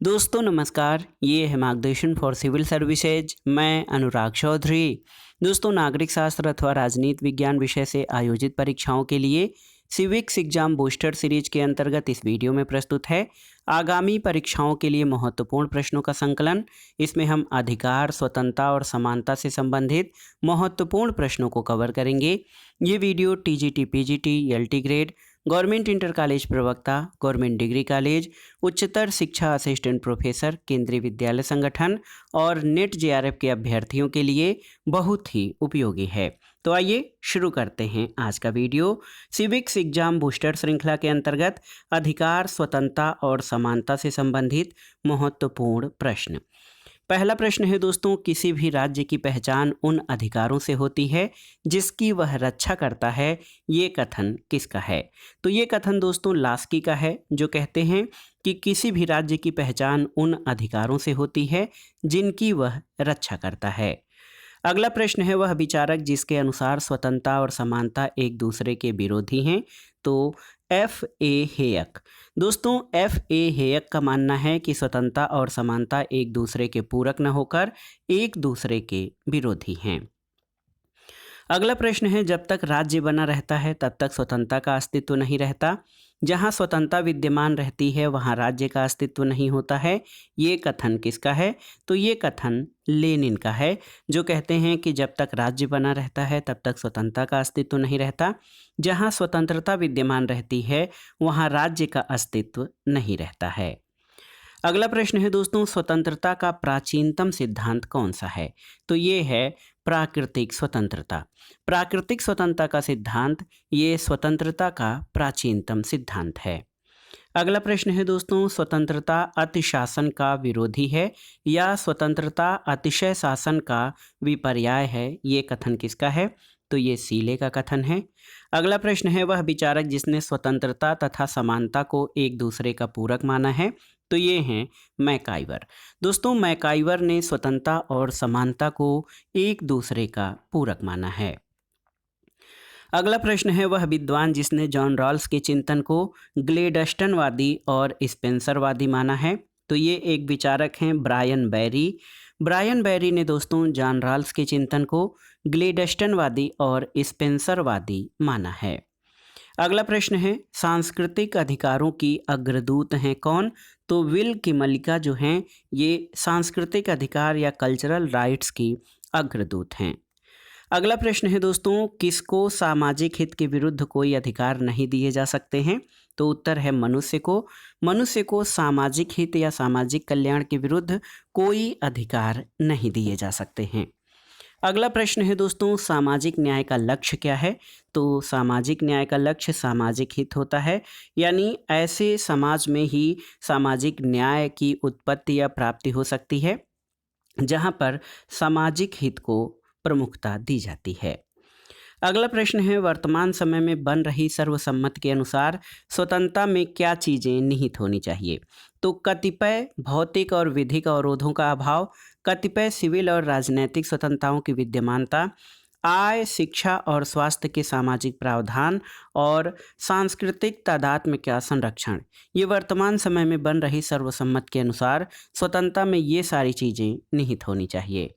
दोस्तों नमस्कार, ये है मार्गदर्शन फॉर सिविल सर्विसेज। मैं अनुराग चौधरी। दोस्तों, नागरिक शास्त्र अथवा राजनीति विज्ञान विषय से आयोजित परीक्षाओं के लिए सिविक्स एग्जाम बूस्टर सीरीज के अंतर्गत इस वीडियो में प्रस्तुत है आगामी परीक्षाओं के लिए महत्वपूर्ण प्रश्नों का संकलन। इसमें हम अधिकार, स्वतंत्रता और समानता से संबंधित महत्वपूर्ण प्रश्नों को कवर करेंगे। ये video TGT, PGT, LT grade, government inter college प्रवक्ता, गवर्नमेंट डिग्री कॉलेज, उच्चतर शिक्षा असिस्टेंट प्रोफेसर, केंद्रीय विद्यालय संगठन और नेट जेआरएफ के अभ्यर्थियों के लिए बहुत ही उपयोगी है। तो आइए शुरू करते हैं आज का वीडियो। सिविक्स एग्जाम बूस्टर श्रृंखला के अंतर्गत अधिकार, स्वतंत्रता और समानता से संबंधित महत्वपूर्ण प्रश्न। पहला प्रश्न है दोस्तों, किसी भी राज्य की पहचान उन अधिकारों से होती है जिसकी वह रक्षा करता है। ये कथन किसका है? तो ये कथन दोस्तों लास्की का है, जो कहते हैं कि किसी भी राज्य की पहचान उन अधिकारों से होती है जिनकी वह रक्षा करता है। अगला प्रश्न है, वह विचारक जिसके अनुसार स्वतंत्रता और समानता एक दूसरे के विरोधी हैं। तो F.A. हेयक। दोस्तों, F.A. हेयक का मानना है कि स्वतंत्रता और समानता एक दूसरे के पूरक न होकर एक दूसरे के विरोधी हैं। अगला प्रश्न है, जब तक राज्य बना रहता है तब तक स्वतंत्रता का अस्तित्व नहीं रहता। जहाँ स्वतंत्रता विद्यमान रहती है वहाँ राज्य का अस्तित्व नहीं होता है। ये कथन किसका है? तो ये कथन लेनिन का है, जो कहते हैं कि जब तक राज्य बना रहता है तब तक स्वतंत्रता का अस्तित्व नहीं रहता। जहाँ स्वतंत्रता विद्यमान रहती है वहाँ राज्य का अस्तित्व नहीं रहता है। अगला प्रश्न है दोस्तों, स्वतंत्रता का प्राचीनतम सिद्धांत कौन सा है? तो ये है प्राकृतिक स्वतंत्रता। प्राकृतिक स्वतंत्रता का सिद्धांत ये स्वतंत्रता का प्राचीनतम सिद्धांत है। अगला प्रश्न है दोस्तों, स्वतंत्रता अतिशासन का विरोधी है या स्वतंत्रता अतिशय शासन का विपर्याय है? ये कथन किसका है? तो ये सीले का कथन है। अगला प्रश्न है, वह विचारक जिसने स्वतंत्रता तथा समानता को एक दूसरे का पूरक माना है। तो ये हैं मैकाइवर। दोस्तों, मैकाइवर ने स्वतंत्रता और समानता को एक दूसरे का पूरक माना है। अगला प्रश्न है, वह विद्वान जिसने जॉन रॉल्स के चिंतन को ग्लेडस्टनवादी और स्पेंसरवादी माना है। तो ये एक विचारक हैं ब्रायन बैरी। ब्रायन बैरी ने दोस्तों जॉन रॉल्स के चिंतन को ग्लेडस्टनवादी और स्पेंसरवादी माना है। अगला प्रश्न है, सांस्कृतिक अधिकारों की अग्रदूत हैं कौन? तो विल किमलिका जो हैं ये सांस्कृतिक अधिकार या कल्चरल राइट्स की अग्रदूत हैं। अगला प्रश्न है दोस्तों, किसको सामाजिक हित के विरुद्ध कोई अधिकार नहीं दिए जा सकते हैं? तो उत्तर है मनुष्य को। मनुष्य को सामाजिक हित या सामाजिक कल्याण के विरुद्ध कोई अधिकार नहीं दिए जा सकते हैं। अगला प्रश्न है दोस्तों, सामाजिक न्याय का लक्ष्य क्या है? तो सामाजिक न्याय का लक्ष्य सामाजिक हित होता है, यानी ऐसे समाज में ही सामाजिक न्याय की उत्पत्ति या प्राप्ति हो सकती है जहां पर सामाजिक हित को प्रमुखता दी जाती है। अगला प्रश्न है, वर्तमान समय में बन रही सर्वसम्मति के अनुसार स्वतंत्रता में क्या चीज़ें निहित होनी चाहिए? तो कतिपय भौतिक और विधिक अवरोधों का अभाव, कतिपय सिविल और राजनैतिक स्वतंत्रताओं की विद्यमानता, आय, शिक्षा और स्वास्थ्य के सामाजिक प्रावधान और सांस्कृतिक तादात्म्य का संरक्षण। ये वर्तमान समय में बन रही सर्वसम्मति के अनुसार स्वतंत्रता में ये सारी चीज़ें निहित होनी चाहिए।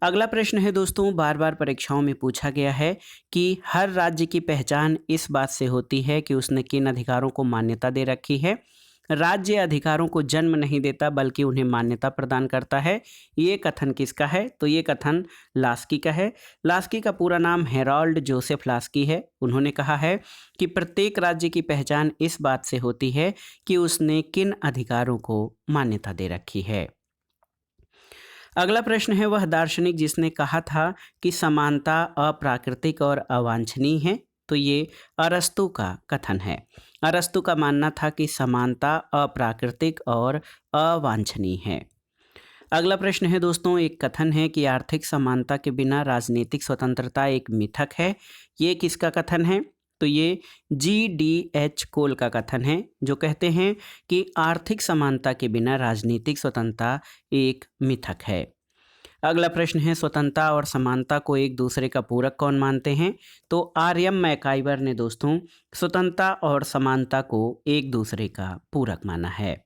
अगला प्रश्न है दोस्तों, बार बार परीक्षाओं में पूछा गया है कि हर राज्य की पहचान इस बात से होती है कि उसने किन अधिकारों को मान्यता दे रखी है। राज्य अधिकारों को जन्म नहीं देता बल्कि उन्हें मान्यता प्रदान करता है। ये कथन किसका है? तो ये कथन लास्की का है। लास्की का पूरा नाम हेरोल्ड जोसेफ लास्की है। उन्होंने कहा है कि प्रत्येक राज्य की पहचान इस बात से होती है कि उसने किन अधिकारों को मान्यता दे रखी है। अगला प्रश्न है, वह दार्शनिक जिसने कहा था कि समानता अप्राकृतिक और अवांछनीय है। तो ये अरस्तु का कथन है। अरस्तु का मानना था कि समानता अप्राकृतिक और अवांछनीय है। अगला प्रश्न है दोस्तों, एक कथन है कि आर्थिक समानता के बिना राजनीतिक स्वतंत्रता एक मिथक है। ये किसका कथन है? तो ये G.D.H. कोल का कथन है, जो कहते हैं कि आर्थिक समानता के बिना राजनीतिक स्वतंत्रता एक मिथक है। अगला प्रश्न है, स्वतंत्रता और समानता को एक दूसरे का पूरक कौन मानते हैं? तो आर.एम. मैकाइवर ने दोस्तों स्वतंत्रता और समानता को एक दूसरे का पूरक माना है।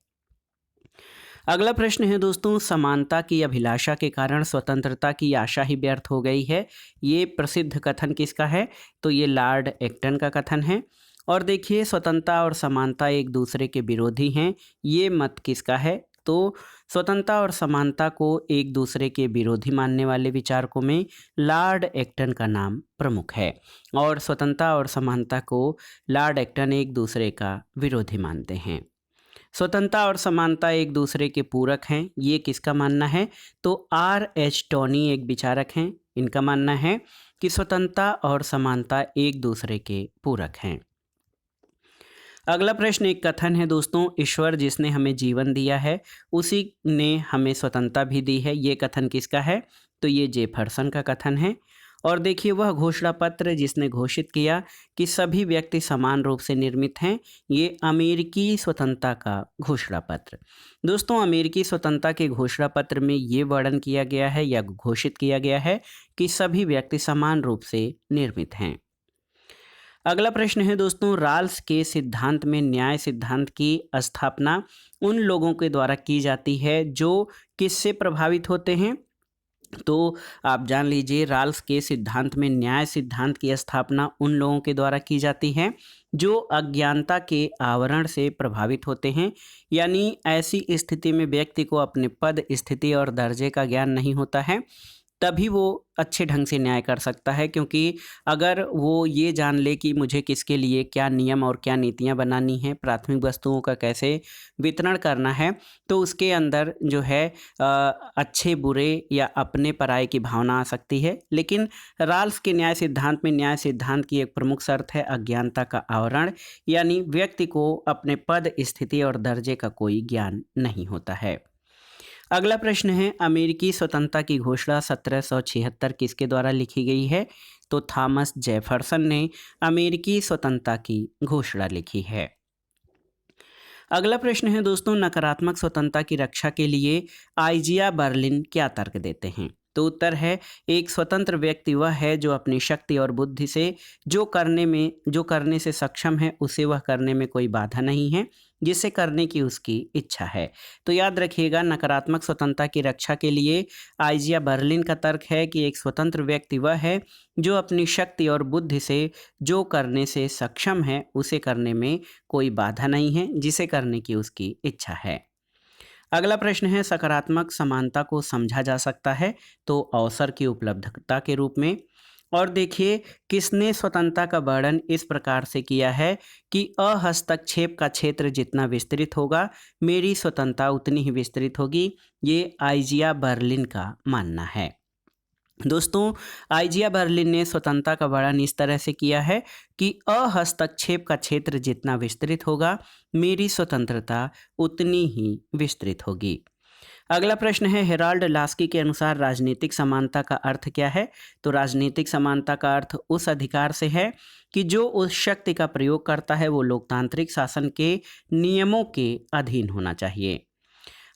अगला प्रश्न है दोस्तों, समानता की अभिलाषा के कारण स्वतंत्रता की आशा ही व्यर्थ हो गई है। ये प्रसिद्ध कथन किसका है? तो ये लॉर्ड एक्टन का कथन है। और देखिए, स्वतंत्रता और समानता एक दूसरे के विरोधी हैं। ये मत किसका है? तो स्वतंत्रता और समानता को एक दूसरे के विरोधी मानने वाले विचारकों में लॉर्ड एक्टन का नाम प्रमुख है। और स्वतंत्रता और समानता को लॉर्ड एक्टन एक दूसरे का विरोधी मानते हैं। स्वतंत्रता और समानता एक दूसरे के पूरक हैं, ये किसका मानना है? तो R.H. टोनी एक विचारक हैं, इनका मानना है कि स्वतंत्रता और समानता एक दूसरे के पूरक हैं। अगला प्रश्न एक कथन है दोस्तों, ईश्वर जिसने हमें जीवन दिया है उसी ने हमें स्वतंत्रता भी दी है। ये कथन किसका है? तो ये जेफरसन का कथन है। और देखिए, वह घोषणा पत्र जिसने घोषित किया कि सभी व्यक्ति समान रूप से निर्मित हैं, ये अमेरिकी स्वतंत्रता का घोषणा पत्र। दोस्तों, अमेरिकी स्वतंत्रता के घोषणा पत्र में ये वर्णन किया गया है या घोषित किया गया है कि सभी व्यक्ति समान रूप से निर्मित हैं। अगला प्रश्न है दोस्तों, राल्स के सिद्धांत में न्याय सिद्धांत की स्थापना उन लोगों के द्वारा की जाती है जो किससे प्रभावित होते हैं? तो आप जान लीजिए, राल्स के सिद्धांत में न्याय सिद्धांत की स्थापना उन लोगों के द्वारा की जाती है जो अज्ञानता के आवरण से प्रभावित होते हैं। यानी ऐसी स्थिति में व्यक्ति को अपने पद, स्थिति और दर्जे का ज्ञान नहीं होता है, तभी वो अच्छे ढंग से न्याय कर सकता है। क्योंकि अगर वो ये जान ले कि मुझे किसके लिए क्या नियम और क्या नीतियां बनानी है, प्राथमिक वस्तुओं का कैसे वितरण करना है, तो उसके अंदर जो है अच्छे बुरे या अपने पराये की भावना आ सकती है। लेकिन राल्स के न्याय सिद्धांत में न्याय सिद्धांत की एक प्रमुख शर्त है अज्ञानता का आवरण, यानी व्यक्ति को अपने पद, स्थिति और दर्जे का कोई ज्ञान नहीं होता है। अगला प्रश्न है, अमेरिकी स्वतंत्रता की घोषणा 1776 किसके द्वारा लिखी गई है? तो थॉमस जेफरसन ने अमेरिकी स्वतंत्रता की घोषणा लिखी है। अगला प्रश्न है दोस्तों, नकारात्मक स्वतंत्रता की रक्षा के लिए आइजिया बर्लिन क्या तर्क देते हैं? तो उत्तर है, एक स्वतंत्र व्यक्ति वह है जो अपनी शक्ति और बुद्धि से जो करने से सक्षम है, उसे वह करने में कोई बाधा नहीं है जिसे करने की उसकी इच्छा है। तो याद रखिएगा, नकारात्मक स्वतंत्रता की रक्षा के लिए आइजिया बर्लिन का तर्क है कि एक स्वतंत्र व्यक्ति वह है जो अपनी शक्ति और बुद्धि से जो करने से सक्षम है, उसे करने में कोई बाधा नहीं है जिसे करने की उसकी इच्छा है। अगला प्रश्न है, सकारात्मक समानता को समझा जा सकता है तो अवसर की उपलब्धता के रूप में। और देखिए, किसने स्वतंत्रता का वर्णन इस प्रकार से किया है कि अहस्तक्षेप का क्षेत्र जितना विस्तृत होगा, मेरी स्वतंत्रता उतनी ही विस्तृत होगी। ये आइजिया बर्लिन का मानना है। दोस्तों, आइजिया बर्लिन ने स्वतंत्रता का वर्णन इस तरह से किया है कि अहस्तक्षेप का क्षेत्र जितना विस्तृत होगा, मेरी स्वतंत्रता उतनी ही विस्तृत होगी। अगला प्रश्न है, हेराल्ड लास्की के अनुसार राजनीतिक समानता का अर्थ क्या है? तो राजनीतिक समानता का अर्थ उस अधिकार से है कि जो उस शक्ति का प्रयोग करता है वो लोकतांत्रिक शासन के नियमों के अधीन होना चाहिए।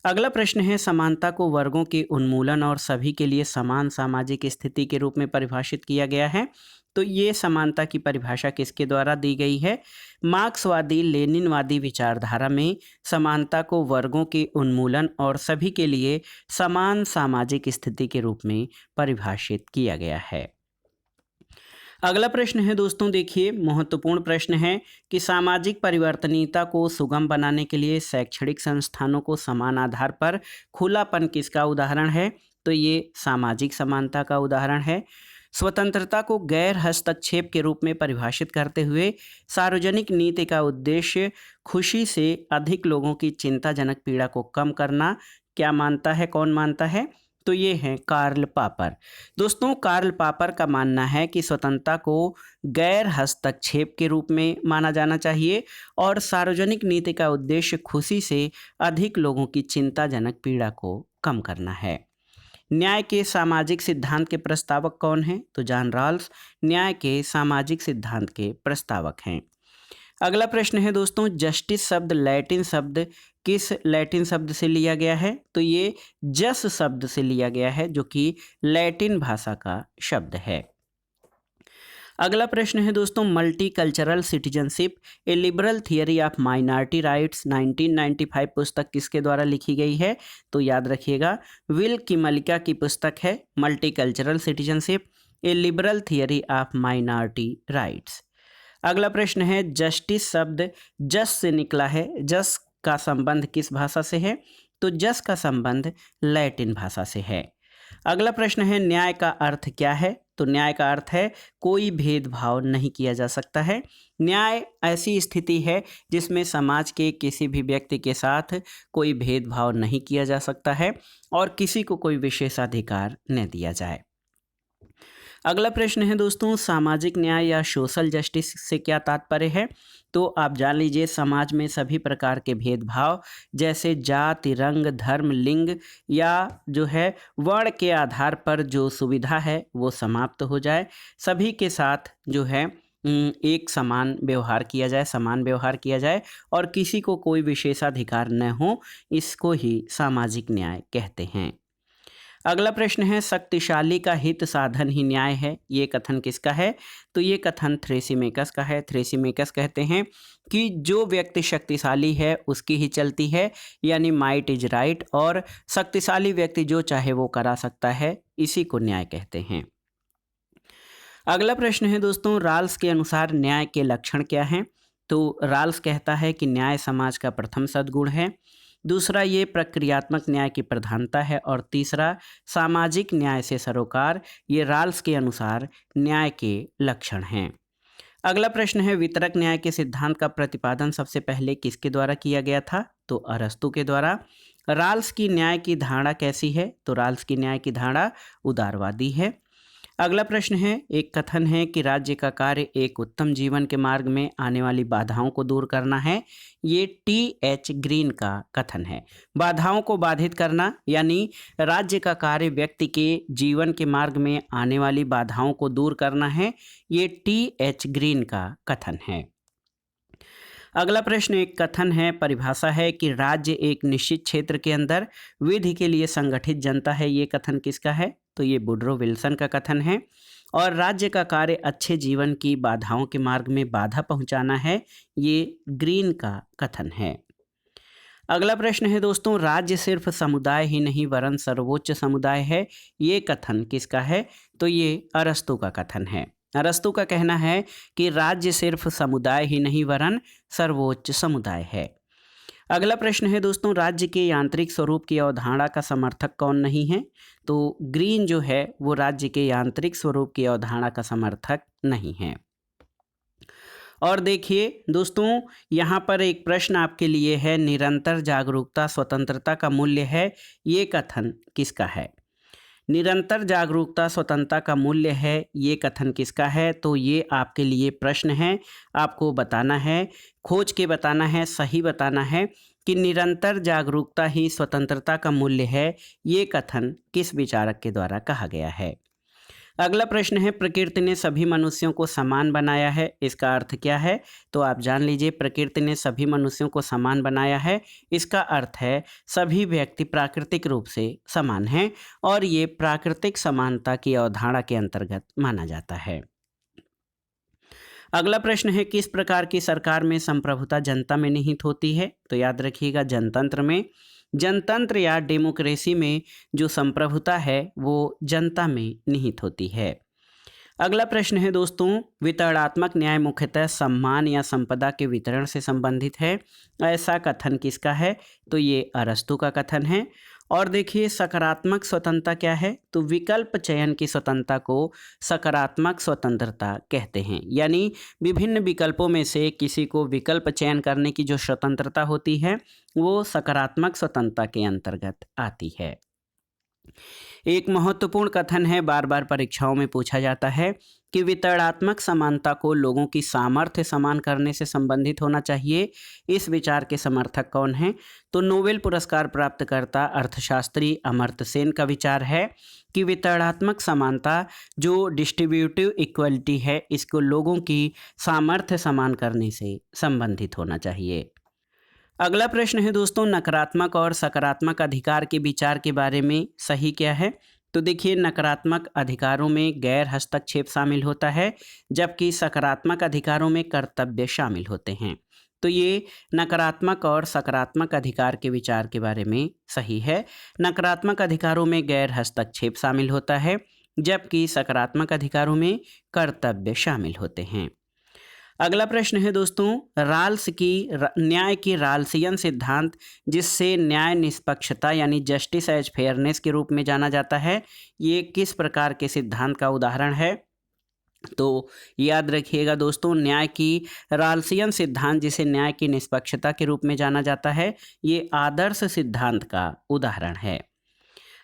अगला प्रश्न है, समानता को वर्गों के उन्मूलन और सभी के लिए समान सामाजिक स्थिति के रूप में परिभाषित किया गया है। तो ये समानता की परिभाषा किसके द्वारा दी गई है? मार्क्सवादी लेनिनवादी विचारधारा में समानता को वर्गों के उन्मूलन और सभी के लिए समान सामाजिक स्थिति के रूप में परिभाषित किया गया है। अगला प्रश्न है दोस्तों, देखिए, महत्वपूर्ण प्रश्न है कि सामाजिक परिवर्तनीयता को सुगम बनाने के लिए शैक्षणिक संस्थानों को समान आधार पर खुलापन किसका उदाहरण है? तो ये सामाजिक समानता का उदाहरण है। स्वतंत्रता को गैर हस्तक्षेप के रूप में परिभाषित करते हुए सार्वजनिक नीति का उद्देश्य खुशी से अधिक लोगों की चिंताजनक पीड़ा को कम करना क्या मानता है? कौन मानता है? तो ये हैं कार्ल पापर। दोस्तों, कार्ल पापर का मानना है कि स्वतंत्रता को गैर हस्तक्षेप के रूप में माना जाना चाहिए और सार्वजनिक नीति का उद्देश्य खुशी से अधिक लोगों की चिंताजनक पीड़ा को कम करना है। न्याय के सामाजिक सिद्धांत के प्रस्तावक कौन हैं? तो जॉन रॉल्स न्याय के सामाजिक सिद्धांत के प्रस्तावक हैं। अगला प्रश्न है दोस्तों, जस्टिस शब्द लैटिन शब्द किस लैटिन शब्द से लिया गया है? तो ये जस शब्द से लिया गया है, जो कि लैटिन भाषा का शब्द है। अगला प्रश्न है दोस्तों, multi cultural citizenship A liberal theory of minority rights 1995 पुस्तक किसके द्वारा लिखी गई है? तो याद रखिएगा, विल किमलिका की पुस्तक है multi cultural citizenship A liberal theory of minority rights. अगला प्रश्न है, जस्टिस शब्द जस से निकला है, जस का संबंध किस भाषा से है? तो जस का संबंध लैटिन भाषा से है। अगला प्रश्न है, न्याय का अर्थ क्या है? तो न्याय का अर्थ है कोई भेदभाव नहीं किया जा सकता है। न्याय ऐसी स्थिति है जिसमें समाज के किसी भी व्यक्ति के साथ कोई भेदभाव नहीं किया जा सकता है और किसी को कोई विशेषाधिकार न दिया जाए। अगला प्रश्न है दोस्तों, सामाजिक न्याय या सोशल जस्टिस से क्या तात्पर्य है? तो आप जान लीजिए, समाज में सभी प्रकार के भेदभाव जैसे जाति, रंग, धर्म, लिंग या जो है वर्ण के आधार पर जो सुविधा है वो समाप्त हो जाए, सभी के साथ जो है एक समान व्यवहार किया जाए, समान व्यवहार किया जाए और किसी को कोई विशेषाधिकार न हो, इसको ही सामाजिक न्याय कहते हैं। अगला प्रश्न है, शक्तिशाली का हित साधन ही न्याय है, ये कथन किसका है? तो ये कथन थ्रेसिमेकस का है। थ्रेसिमेकस कहते हैं कि जो व्यक्ति शक्तिशाली है उसकी ही चलती है, यानी माइट इज राइट, और शक्तिशाली व्यक्ति जो चाहे वो करा सकता है, इसी को न्याय कहते हैं। अगला प्रश्न है दोस्तों, राल्स के अनुसार न्याय के लक्षण क्या हैं? तो राल्स कहता है कि न्याय समाज का प्रथम सद्गुण है। दूसरा, ये प्रक्रियात्मक न्याय की प्रधानता है। और तीसरा, सामाजिक न्याय से सरोकार, ये राल्स के अनुसार न्याय के लक्षण हैं। अगला प्रश्न है, वितरक न्याय के सिद्धांत का प्रतिपादन सबसे पहले किसके द्वारा किया गया था? तो अरस्तु के द्वारा। राल्स की न्याय की धारणा कैसी है? तो राल्स की न्याय की धारणा उदारवादी है। अगला प्रश्न है, एक कथन है कि राज्य का कार्य एक उत्तम जीवन के मार्ग में आने वाली बाधाओं को दूर करना है, ये T.H. ग्रीन का कथन है। बाधाओं को बाधित करना, यानी राज्य का कार्य व्यक्ति के जीवन के मार्ग में आने वाली बाधाओं को दूर करना है, ये T.H. ग्रीन का कथन है। अगला प्रश्न एक कथन है, परिभाषा है कि राज्य एक निश्चित क्षेत्र के अंदर विधि के लिए संगठित जनता है, ये कथन किसका है? तो ये वुडरो विल्सन का कथन है। और राज्य का कार्य अच्छे जीवन की बाधाओं के मार्ग में बाधा पहुंचाना है, ये ग्रीन का कथन है। अगला प्रश्न है दोस्तों, राज्य सिर्फ समुदाय ही नहीं वरन सर्वोच्च समुदाय है, ये कथन किसका है? तो ये अरस्तु का कथन है। अरस्तु का कहना है कि राज्य सिर्फ समुदाय ही नहीं वरन सर्वोच्च समुदाय है। अगला प्रश्न है दोस्तों, राज्य के यांत्रिक स्वरूप की अवधारणा का समर्थक कौन नहीं है? तो ग्रीन जो है वो राज्य के यांत्रिक स्वरूप की अवधारणा का समर्थक नहीं है। और देखिए दोस्तों, यहाँ पर एक प्रश्न आपके लिए है, निरंतर जागरूकता स्वतंत्रता का मूल्य है, ये कथन किसका है? निरंतर जागरूकता स्वतंत्रता का मूल्य है, ये कथन किसका है? तो ये आपके लिए प्रश्न है, आपको बताना है, खोज के बताना है, सही बताना है कि निरंतर जागरूकता ही स्वतंत्रता का मूल्य है, ये कथन किस विचारक के द्वारा कहा गया है। अगला प्रश्न है, प्रकृति ने सभी मनुष्यों को समान बनाया है, इसका अर्थ क्या है? तो आप जान लीजिए, प्रकृति ने सभी मनुष्यों को समान बनाया है, इसका अर्थ है सभी व्यक्ति प्राकृतिक रूप से समान हैं और ये प्राकृतिक समानता की अवधारणा के अंतर्गत माना जाता है। अगला प्रश्न है, किस प्रकार की सरकार में संप्रभुता जनता में निहित होती है? तो याद रखिएगा, जनतंत्र में। जनतंत्र या डेमोक्रेसी में जो संप्रभुता है वो जनता में निहित होती है। अगला प्रश्न है दोस्तों, वितरणात्मक न्याय मुख्यतः सम्मान या संपदा के वितरण से संबंधित है, ऐसा कथन किसका है? तो ये अरस्तु का कथन है। और देखिए, सकारात्मक स्वतंत्रता क्या है? तो विकल्प चयन की स्वतंत्रता को सकारात्मक स्वतंत्रता कहते हैं, यानी विभिन्न विकल्पों में से किसी को विकल्प चयन करने की जो स्वतंत्रता होती है वो सकारात्मक स्वतंत्रता के अंतर्गत आती है। एक महत्वपूर्ण कथन है, बार बार परीक्षाओं में पूछा जाता है कि वितरणात्मक समानता को लोगों की सामर्थ्य समान करने से संबंधित होना चाहिए, इस विचार के समर्थक कौन हैं? तो नोबेल पुरस्कार प्राप्तकर्ता अर्थशास्त्री अमर्त्य सेन का विचार है कि वितरणात्मक समानता जो डिस्ट्रीब्यूटिव इक्वलिटी है, इसको लोगों की सामर्थ्य समान करने से संबंधित होना चाहिए। अगला प्रश्न है दोस्तों, नकारात्मक और सकारात्मक अधिकार के विचार के बारे में सही क्या है? तो देखिए नकारात्मक अधिकारों में गैर हस्तक्षेप शामिल होता है, जबकि सकारात्मक अधिकारों में कर्तव्य शामिल होते हैं। तो ये नकारात्मक और सकारात्मक अधिकार के विचार के बारे में सही है। नकारात्मक अधिकारों में गैर हस्तक्षेप शामिल होता है, जबकि सकारात्मक अधिकारों में कर्तव्य शामिल होते हैं। अगला प्रश्न है दोस्तों, न्याय की राल्सियन सिद्धांत, जिससे न्याय निष्पक्षता यानी जस्टिस एज फेयरनेस के रूप में जाना जाता है, ये किस प्रकार के सिद्धांत का उदाहरण है? तो याद रखिएगा दोस्तों, न्याय की राल्सियन सिद्धांत, जिसे न्याय की निष्पक्षता के रूप में जाना जाता है, ये आदर्श सिद्धांत का उदाहरण है।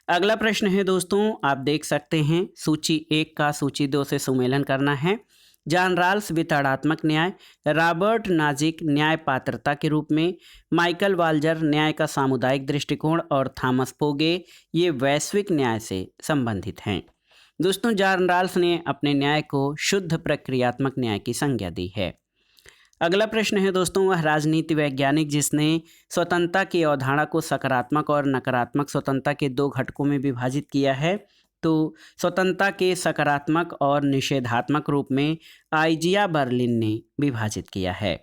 अगला प्रश्न है दोस्तों, आप देख सकते हैं सूची 1 का सूची 2 से सुमेलन करना है। जॉन राल्स वितरणात्मक न्याय, रॉबर्ट नाजिक न्याय पात्रता के रूप में, माइकल वाल्जर न्याय का सामुदायिक दृष्टिकोण और थॉमस पोगे ये वैश्विक न्याय से संबंधित हैं। दोस्तों जॉन राल्स ने अपने न्याय को शुद्ध प्रक्रियात्मक न्याय की संज्ञा दी है। अगला प्रश्न है दोस्तों, वह राजनीति वैज्ञानिक जिसने स्वतंत्रता की अवधारणा को सकारात्मक और नकारात्मक स्वतंत्रता के 2 घटकों में विभाजित किया है। तो स्वतंत्रता के सकारात्मक और निषेधात्मक रूप में आइजिया बर्लिन ने विभाजित किया है।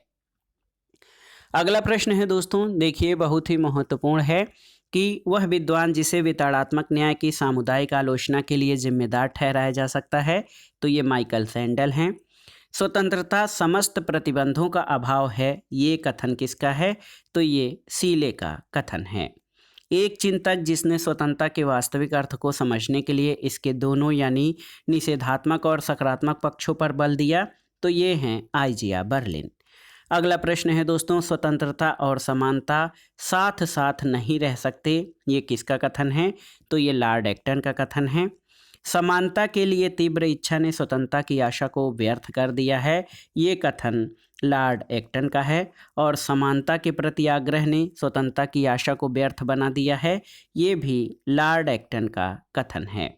अगला प्रश्न है दोस्तों, देखिए बहुत ही महत्वपूर्ण है कि वह विद्वान जिसे वितरणात्मक न्याय की सामुदायिक आलोचना के लिए जिम्मेदार ठहराया जा सकता है, तो ये माइकल सैंडल हैं। स्वतंत्रता समस्त प्रतिबंधों का अभाव है, ये कथन किसका है? तो ये सीले का कथन है। एक चिंतक जिसने स्वतंत्रता के वास्तविक अर्थ को समझने के लिए इसके दोनों यानी निषेधात्मक और सकारात्मक पक्षों पर बल दिया, तो ये हैं आइजिया बर्लिन। अगला प्रश्न है दोस्तों, स्वतंत्रता और समानता साथ साथ नहीं रह सकते, ये किसका कथन है? तो ये लॉर्ड एक्टन का कथन है। समानता के लिए तीव्र इच्छा ने स्वतंत्रता की आशा को व्यर्थ कर दिया है, ये कथन लॉर्ड एक्टन का है। और समानता के प्रति आग्रह ने स्वतंत्रता की आशा को व्यर्थ बना दिया है, ये भी लॉर्ड एक्टन का कथन है।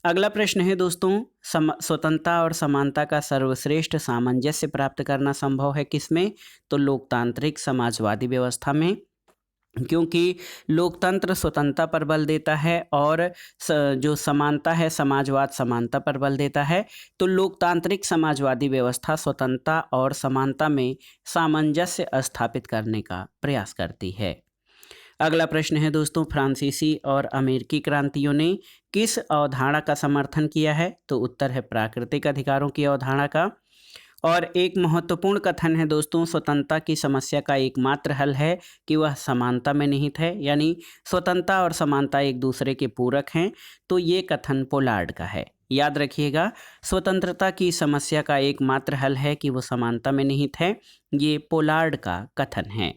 अगला प्रश्न है दोस्तों, स्वतंत्रता और समानता का सर्वश्रेष्ठ सामंजस्य प्राप्त करना संभव है किसमें? तो लोकतांत्रिक समाजवादी व्यवस्था में, क्योंकि लोकतंत्र स्वतंत्रता पर बल देता है और जो समानता है समाजवाद समानता पर बल देता है। तो लोकतांत्रिक समाजवादी व्यवस्था स्वतंत्रता और समानता में सामंजस्य स्थापित करने का प्रयास करती है। अगला प्रश्न है दोस्तों, फ्रांसीसी और अमेरिकी क्रांतियों ने किस अवधारणा का समर्थन किया है? तो उत्तर है प्राकृतिक अधिकारों की अवधारणा का। और एक महत्वपूर्ण कथन है दोस्तों, स्वतंत्रता की समस्या का एकमात्र हल है कि वह समानता में निहित है, यानी स्वतंत्रता और समानता एक दूसरे के पूरक हैं। तो ये कथन पोलार्ड का है। याद रखिएगा, स्वतंत्रता की समस्या का एकमात्र हल है कि वो समानता में निहित है, ये पोलार्ड का कथन है।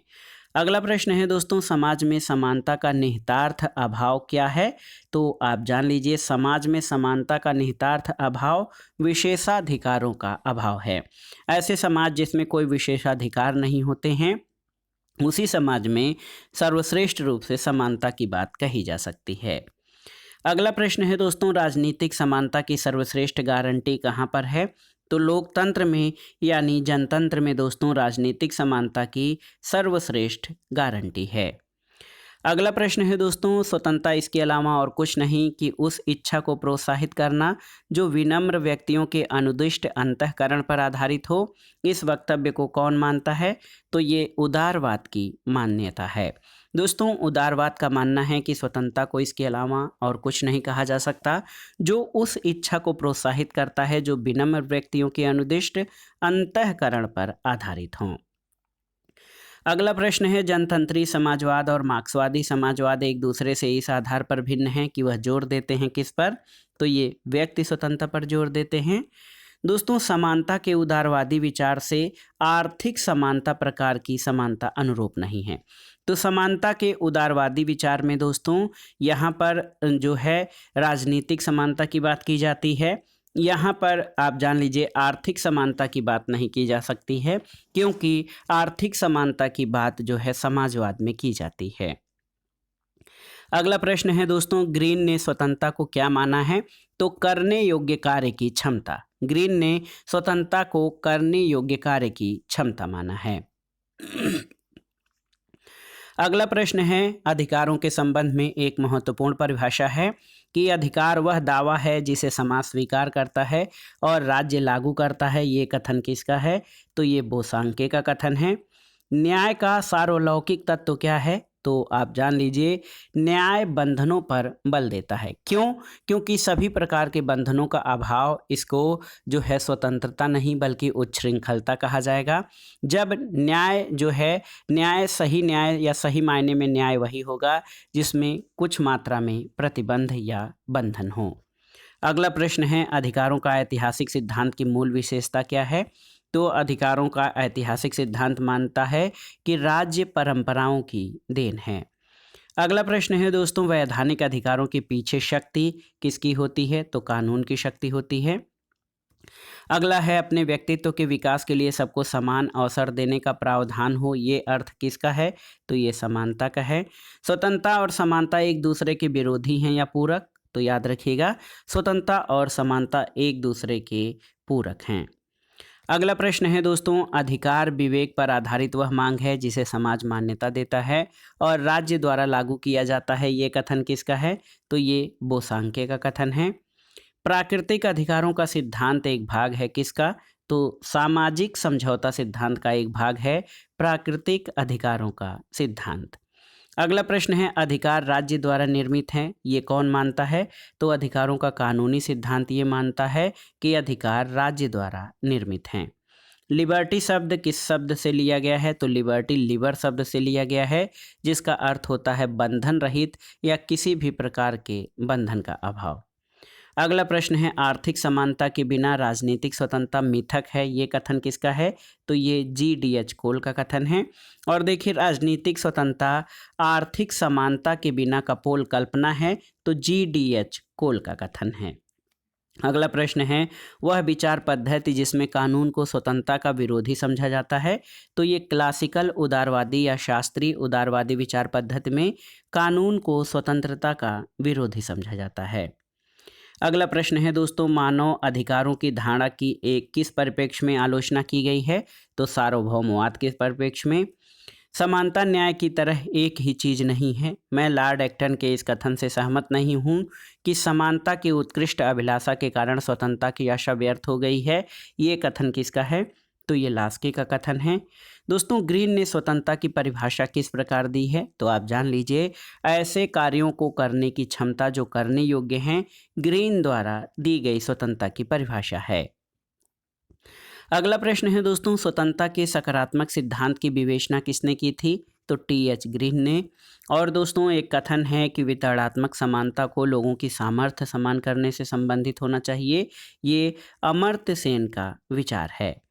अगला प्रश्न है दोस्तों, समाज में समानता का निहितार्थ अभाव क्या है? तो आप जान लीजिए, समाज में समानता का निहितार्थ अभाव विशेषाधिकारों का अभाव है। ऐसे समाज जिसमें कोई विशेषाधिकार नहीं होते हैं, उसी समाज में सर्वश्रेष्ठ रूप से समानता की बात कही जा सकती है। अगला प्रश्न है दोस्तों, राजनीतिक समानता की सर्वश्रेष्ठ गारंटी कहाँ पर है? तो लोकतंत्र में यानी जनतंत्र में दोस्तों राजनीतिक समानता की सर्वश्रेष्ठ गारंटी है। अगला प्रश्न है दोस्तों, स्वतंत्रता इसके अलावा और कुछ नहीं कि उस इच्छा को प्रोत्साहित करना जो विनम्र व्यक्तियों के अनुदिष्ट अंतःकरण पर आधारित हो। इस वक्तव्य को कौन मानता है? तो ये उदारवाद की मान्यता है। दोस्तों उदारवाद का मानना है कि स्वतंत्रता को इसके अलावा और कुछ नहीं कहा जा सकता जो उस इच्छा को प्रोत्साहित करता है जो विनम्र व्यक्तियों के अनुदिष्ट अंतःकरण पर आधारित हों। अगला प्रश्न है, जनतंत्री समाजवाद और मार्क्सवादी समाजवाद एक दूसरे से इस आधार पर भिन्न हैं कि वह जोर देते हैं किस पर? तो ये व्यक्ति स्वतंत्रता पर जोर देते हैं। दोस्तों समानता के उदारवादी विचार से आर्थिक समानता प्रकार की समानता अनुरूप नहीं है। तो समानता के उदारवादी विचार में दोस्तों यहाँ पर जो है राजनीतिक समानता की बात की जाती है। यहाँ पर आप जान लीजिए आर्थिक समानता की बात नहीं की जा सकती है, क्योंकि आर्थिक समानता की बात जो है समाजवाद में की जाती है। अगला प्रश्न है दोस्तों, ग्रीन ने स्वतंत्रता को क्या माना है? तो करने योग्य कार्य की क्षमता। ग्रीन ने स्वतंत्रता को करने योग्य कार्य की क्षमता माना है। अगला प्रश्न है, अधिकारों के संबंध में एक महत्वपूर्ण परिभाषा है कि अधिकार वह दावा है जिसे समाज स्वीकार करता है और राज्य लागू करता है। ये कथन किसका है? तो ये बोसांके का कथन है। न्याय का सार्वलौकिक तत्व क्या है? तो आप जान लीजिए, न्याय बंधनों पर बल देता है। क्यों? क्योंकि सभी प्रकार के बंधनों का अभाव इसको जो है स्वतंत्रता नहीं बल्कि उच्छृंखलता कहा जाएगा। जब न्याय जो है, सही न्याय या सही मायने में न्याय वही होगा जिसमें कुछ मात्रा में प्रतिबंध या बंधन हो। अगला प्रश्न है, अधिकारों का ऐतिहासिक सिद्धांत की मूल विशेषता क्या है? तो अधिकारों का ऐतिहासिक सिद्धांत मानता है कि राज्य परंपराओं की देन है। अगला प्रश्न है दोस्तों, वैधानिक अधिकारों के पीछे शक्ति किसकी होती है? तो कानून की शक्ति होती है। अगला है, अपने व्यक्तित्व के विकास के लिए सबको समान अवसर देने का प्रावधान हो। ये अर्थ किसका है? तो ये समानता का है। स्वतंत्रता और समानता एक दूसरे के विरोधी हैं या पूरक? तो याद रखिएगा, स्वतंत्रता और समानता एक दूसरे के पूरक हैं। अगला प्रश्न है दोस्तों, अधिकार विवेक पर आधारित वह मांग है जिसे समाज मान्यता देता है और राज्य द्वारा लागू किया जाता है। ये कथन किसका है? तो ये बोसांके का कथन है। प्राकृतिक अधिकारों का सिद्धांत एक भाग है किसका? तो सामाजिक समझौता सिद्धांत का एक भाग है प्राकृतिक अधिकारों का सिद्धांत। अगला प्रश्न है, अधिकार राज्य द्वारा निर्मित हैं। ये कौन मानता है? तो अधिकारों का कानूनी सिद्धांत ये मानता है कि अधिकार राज्य द्वारा निर्मित हैं। लिबर्टी शब्द किस शब्द से लिया गया है? तो लिबर्टी लिबर शब्द से लिया गया है जिसका अर्थ होता है बंधन रहित या किसी भी प्रकार के बंधन का अभाव। अगला प्रश्न है, आर्थिक समानता के बिना राजनीतिक स्वतंत्रता मिथक है। ये कथन किसका है? तो ये GDH कोल का कथन है। और देखिए, राजनीतिक स्वतंत्रता आर्थिक समानता के बिना कपोल कल्पना है, तो GDH कोल का कथन है। अगला प्रश्न है, वह विचार पद्धति जिसमें कानून को स्वतंत्रता का विरोधी समझा जाता है। तो ये क्लासिकल उदारवादी या शास्त्रीय उदारवादी विचार पद्धति में कानून को स्वतंत्रता का विरोधी समझा जाता है। अगला प्रश्न है दोस्तों, मानव अधिकारों की धारणा की एक किस परिप्रेक्ष्य में आलोचना की गई है? तो सार्वभौमवाद के परिप्रेक्ष्य में। समानता न्याय की तरह एक ही चीज नहीं है। मैं लॉर्ड एक्टन के इस कथन से सहमत नहीं हूं कि समानता की उत्कृष्ट अभिलाषा के कारण स्वतंत्रता की आशा व्यर्थ हो गई है। ये कथन किसका है? तो ये लास्की का कथन है। दोस्तों, ग्रीन ने स्वतंत्रता की परिभाषा किस प्रकार दी है? तो आप जान लीजिए, ऐसे कार्यों को करने की क्षमता जो करने योग्य हैं, ग्रीन द्वारा दी गई स्वतंत्रता की परिभाषा है। अगला प्रश्न है दोस्तों, स्वतंत्रता के सकारात्मक सिद्धांत की विवेचना किसने की थी? तो TH ग्रीन ने। और दोस्तों, एक कथन है कि वितरणात्मक समानता को लोगों की सामर्थ्य समान करने से संबंधित होना चाहिए। ये अमर्त्य सेन का विचार है।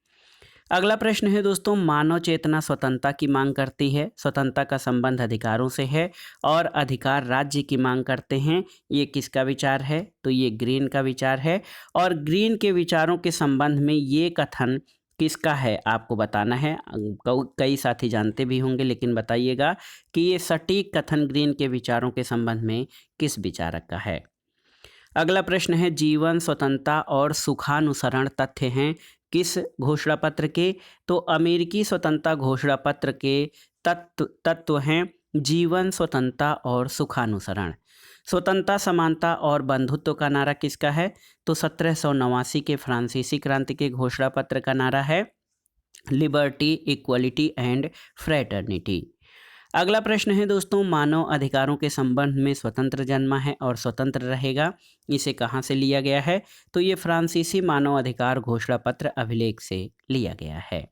अगला प्रश्न है दोस्तों, मानव चेतना स्वतंत्रता की मांग करती है। स्वतंत्रता का संबंध अधिकारों से है और अधिकार राज्य की मांग करते हैं। ये किसका विचार है? तो ये ग्रीन का विचार है। और ग्रीन के विचारों के संबंध में ये कथन किसका है आपको बताना है। कई साथी जानते भी होंगे, लेकिन बताइएगा कि ये सटीक कथन ग्रीन के विचारों के संबंध में किस विचारक का है। अगला प्रश्न है, जीवन स्वतंत्रता और सुखानुसरण तथ्य हैं किस घोषणा पत्र के? तो अमेरिकी स्वतंत्रता घोषणा पत्र के तत्व हैं जीवन, स्वतंत्रता और सुखानुसरण। स्वतंत्रता, समानता और बंधुत्व का नारा किसका है? तो 1789 के फ्रांसीसी क्रांति के घोषणा पत्र का नारा है लिबर्टी, इक्वलिटी एंड फ्रेटर्निटी। अगला प्रश्न है दोस्तों, मानव अधिकारों के संबंध में स्वतंत्र जन्मा है और स्वतंत्र रहेगा। इसे कहाँ से लिया गया है? तो ये फ्रांसीसी मानव अधिकार घोषणा पत्र अभिलेख से लिया गया है।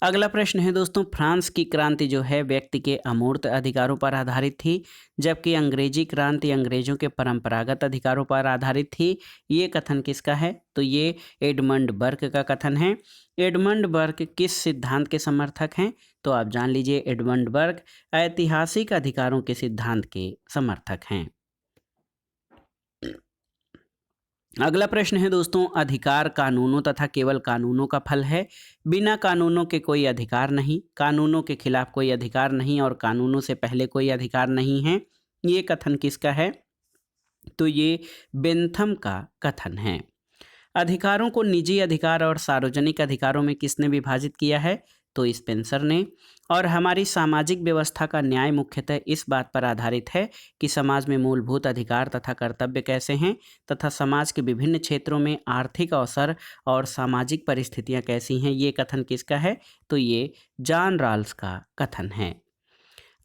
अगला प्रश्न है दोस्तों, फ्रांस की क्रांति जो है व्यक्ति के अमूर्त अधिकारों पर आधारित थी, जबकि अंग्रेजी क्रांति अंग्रेजों के परंपरागत अधिकारों पर आधारित थी। ये कथन किसका है? तो ये एडमंड बर्क का कथन है। एडमंड बर्क किस सिद्धांत के समर्थक हैं? तो आप जान लीजिए, एडमंड बर्क ऐतिहासिक अधिकारों के सिद्धांत के समर्थक हैं। अगला प्रश्न है दोस्तों, अधिकार कानूनों तथा केवल कानूनों का फल है। बिना कानूनों के कोई अधिकार नहीं, कानूनों के खिलाफ कोई अधिकार नहीं और कानूनों से पहले कोई अधिकार नहीं है। ये कथन किसका है? तो ये बेंथम का कथन है। अधिकारों को निजी अधिकार और सार्वजनिक अधिकारों में किसने विभाजित किया है? तो स्पेंसर ने। और हमारी सामाजिक व्यवस्था का न्याय मुख्यतः इस बात पर आधारित है कि समाज में मूलभूत अधिकार तथा कर्तव्य कैसे हैं तथा समाज के विभिन्न क्षेत्रों में आर्थिक अवसर और सामाजिक परिस्थितियां कैसी हैं। ये कथन किसका है? तो ये जॉन रॉल्स का कथन है।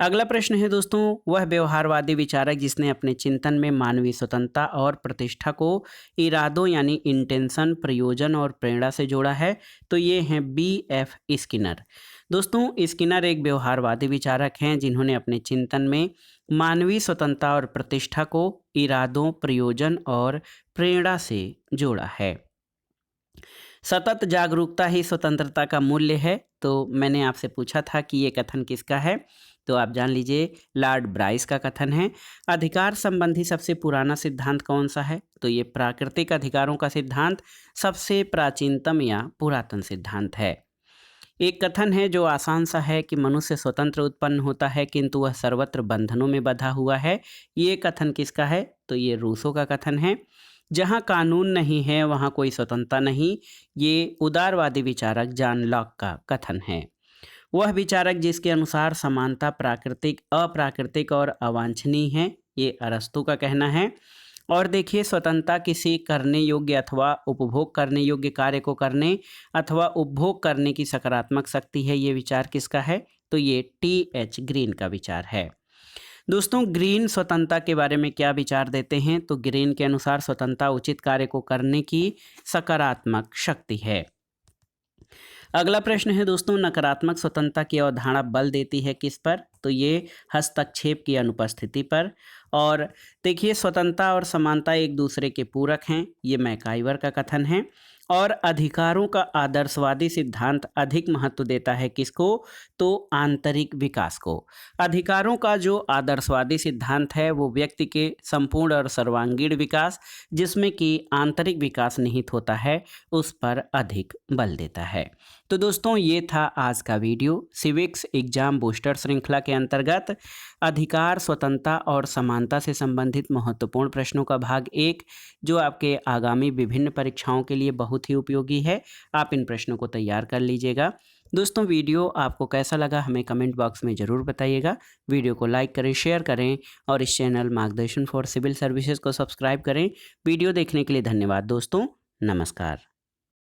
अगला प्रश्न है दोस्तों, वह व्यवहारवादी विचारक जिसने अपने चिंतन में मानवीय स्वतंत्रता और प्रतिष्ठा को इरादों यानी इंटेंशन, प्रयोजन और प्रेरणा से जोड़ा है। तो ये हैं B.F. स्किनर। दोस्तों, स्किनर एक व्यवहारवादी विचारक हैं जिन्होंने अपने चिंतन में मानवीय स्वतंत्रता और प्रतिष्ठा को इरादों, प्रयोजन और प्रेरणा से जोड़ा है। सतत जागरूकता ही स्वतंत्रता का मूल्य है। तो मैंने आपसे पूछा था कि ये कथन किसका है, तो आप जान लीजिए लॉर्ड ब्राइस का कथन है। अधिकार संबंधी सबसे पुराना सिद्धांत कौन सा है? तो ये प्राकृतिक अधिकारों का सिद्धांत सबसे प्राचीनतम या पुरातन सिद्धांत है। एक कथन है जो आसान सा है कि मनुष्य स्वतंत्र उत्पन्न होता है किंतु वह सर्वत्र बंधनों में बंधा हुआ है। ये कथन किसका है? तो ये रूसो का कथन है। जहाँ कानून नहीं है वहाँ कोई स्वतंत्रता नहीं, ये उदारवादी विचारक जॉन लॉक का कथन है। वह विचारक जिसके अनुसार समानता प्राकृतिक, अप्राकृतिक और अवांछनीय है, ये अरस्तु का कहना है। और देखिए, स्वतंत्रता किसी करने योग्य अथवा उपभोग करने योग्य कार्य को करने अथवा उपभोग करने की सकारात्मक शक्ति है। ये विचार किसका है? तो ये T.H. ग्रीन का विचार है। दोस्तों, ग्रीन स्वतंत्रता के बारे में क्या विचार देते हैं? तो ग्रीन के अनुसार स्वतंत्रता उचित कार्य को करने की सकारात्मक शक्ति है। अगला प्रश्न है दोस्तों, नकारात्मक स्वतंत्रता की अवधारणा बल देती है किस पर? तो ये हस्तक्षेप की अनुपस्थिति पर। और देखिए, स्वतंत्रता और समानता एक दूसरे के पूरक हैं, ये मैकाइवर का कथन है। और अधिकारों का आदर्शवादी सिद्धांत अधिक महत्व देता है किसको? तो आंतरिक विकास को। अधिकारों का जो आदर्शवादी सिद्धांत है वो व्यक्ति के संपूर्ण और सर्वांगीण विकास, जिसमें कि आंतरिक विकास निहित होता है, उस पर अधिक बल देता है। तो दोस्तों, ये था आज का वीडियो सिविक्स एग्जाम बूस्टर श्रृंखला के अंतर्गत अधिकार, स्वतंत्रता और समानता से संबंधित महत्वपूर्ण प्रश्नों का भाग 1, जो आपके आगामी विभिन्न परीक्षाओं के लिए बहुत ही उपयोगी है। आप इन प्रश्नों को तैयार कर लीजिएगा। दोस्तों, वीडियो आपको कैसा लगा हमें कमेंट बॉक्स में ज़रूर बताइएगा। वीडियो को लाइक करें, शेयर करें और इस चैनल मार्गदर्शन फॉर सिविल सर्विसेज को सब्सक्राइब करें। वीडियो देखने के लिए धन्यवाद दोस्तों। नमस्कार।